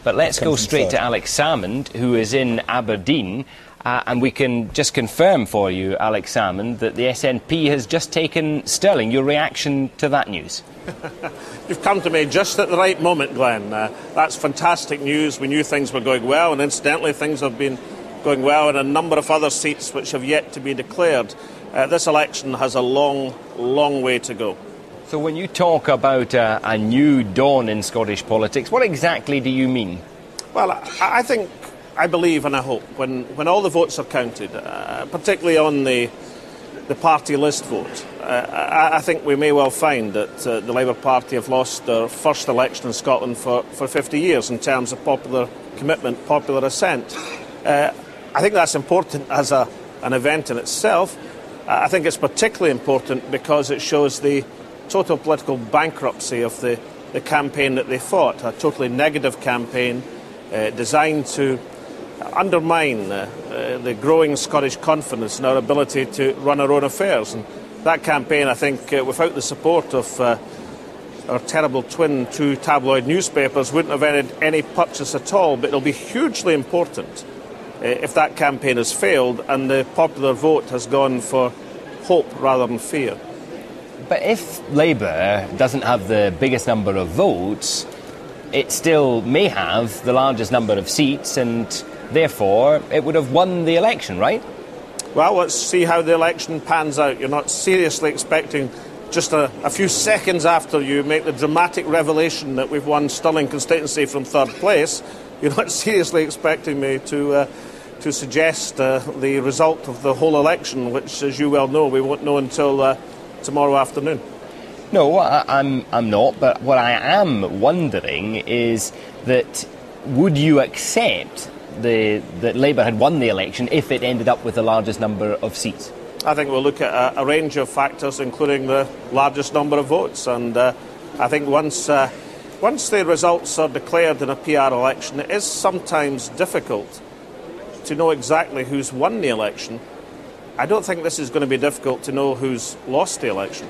But let's go straight to Alex Salmond, who is in Aberdeen, and we can just confirm for you, Alex Salmond, that the SNP has just taken Stirling. Your reaction to that news? You've come to me just at the right moment, Glenn. That's fantastic news. We knew things were going well, and incidentally things have been going well in a number of other seats which have yet to be declared. This election has a long, long way to go. So when you talk about a new dawn in Scottish politics, what exactly do you mean? Well, I believe and I hope when all the votes are counted, particularly on the party list vote, I think we may well find that the Labour Party have lost their first election in Scotland for 50 years in terms of popular commitment, popular assent. I think that's important as an event in itself. I think it's particularly important because it shows the total political bankruptcy of the campaign that they fought, a totally negative campaign designed to undermine the growing Scottish confidence in our ability to run our own affairs. And that campaign, I think, without the support of our terrible twin two tabloid newspapers, wouldn't have had any purchase at all. But it'll be hugely important if that campaign has failed and the popular vote has gone for hope rather than fear. But if Labour doesn't have the biggest number of votes, it still may have the largest number of seats, and therefore it would have won the election, right? Well, let's see how the election pans out. You're not seriously expecting, just a few seconds after you make the dramatic revelation that we've won Stirling constituency from third place, you're not seriously expecting me to suggest the result of the whole election, which, as you well know, we won't know until tomorrow afternoon. No, I'm not, but what I am wondering is that would you accept that Labour had won the election if it ended up with the largest number of seats? I think we'll look at a range of factors, including the largest number of votes, and I think once the results are declared in a PR election, it is sometimes difficult to know exactly who's won the election. I don't think this is going to be difficult to know who's lost the election.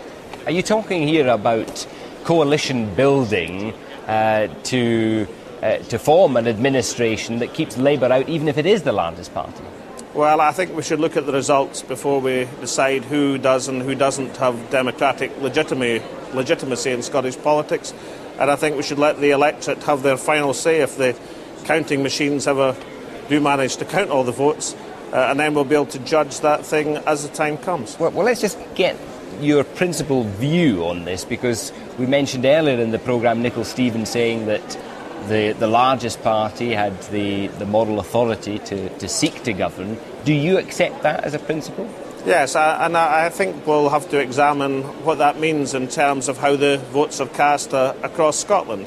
Are you talking here about coalition building to form an administration that keeps Labour out, even if it is the largest party? Well, I think we should look at the results before we decide who does and who doesn't have democratic legitimacy in Scottish politics. And I think we should let the electorate have their final say if the counting machines ever do manage to count all the votes. And then we'll be able to judge that thing as the time comes. Well, let's just get your principal view on this, because we mentioned earlier in the programme Nicola Stevens saying that the largest party had the moral authority to seek to govern. Do you accept that as a principle? Yes, and I think we'll have to examine what that means in terms of how the votes are cast across Scotland.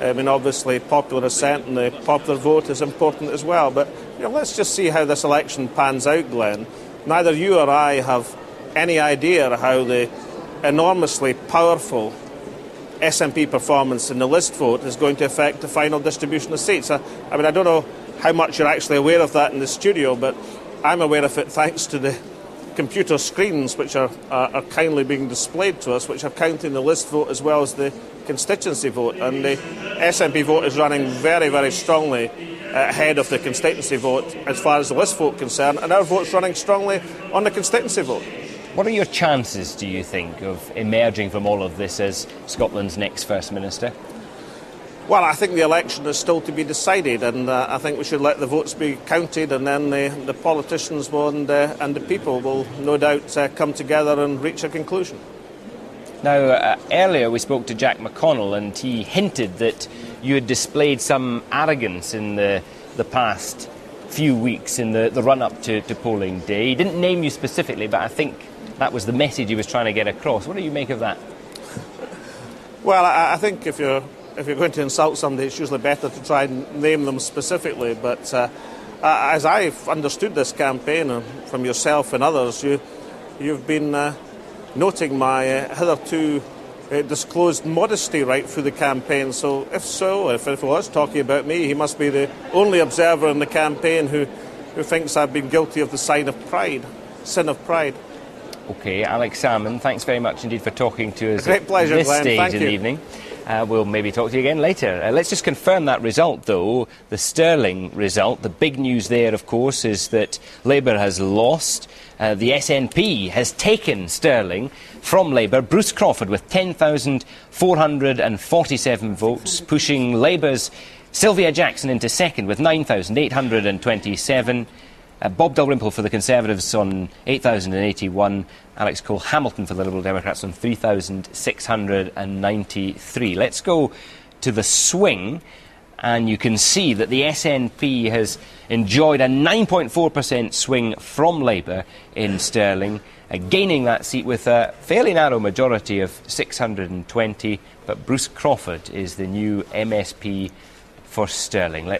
I mean, obviously, popular assent and the popular vote is important as well. But let's just see how this election pans out, Glenn. Neither you or I have any idea how the enormously powerful SNP performance in the list vote is going to affect the final distribution of seats. I mean, I don't know how much you're actually aware of that in the studio, but I'm aware of it thanks to the computer screens which are kindly being displayed to us, which are counting the list vote as well as the constituency vote. And the SNP vote is running very, very strongly ahead of the constituency vote as far as the list vote is concerned, and our vote's running strongly on the constituency vote. What are your chances, do you think, of emerging from all of this as Scotland's next First Minister? Well, I think the election is still to be decided, and I think we should let the votes be counted, and then the politicians will, and the people will no doubt come together and reach a conclusion. Now, earlier we spoke to Jack McConnell, and he hinted that you had displayed some arrogance in the past few weeks in the run-up to polling day. He didn't name you specifically, but I think that was the message he was trying to get across. What do you make of that? Well, I think if you're going to insult somebody, it's usually better to try and name them specifically. But as I've understood this campaign, and from yourself and others, you've been noting my hitherto disclosed modesty right through the campaign. So if it was talking about me, he must be the only observer in the campaign who thinks I've been guilty of the sin of pride. OK, Alex Salmond, thanks very much indeed for talking to us Great pleasure, at this Glenn. stage Thank in you. the evening. We'll maybe talk to you again later. Let's just confirm that result, though. The Stirling result. The big news there, of course, is that Labour has lost. The SNP has taken Stirling from Labour. Bruce Crawford with 10,447 votes, pushing Labour's Sylvia Jackson into second with 9,827. Bob Dalrymple for the Conservatives on 8,081. Alex Cole-Hamilton for the Liberal Democrats on 3,693. Let's go to the swing, and you can see that the SNP has enjoyed a 9.4% swing from Labour in Stirling, gaining that seat with a fairly narrow majority of 620. But Bruce Crawford is the new MSP for Stirling.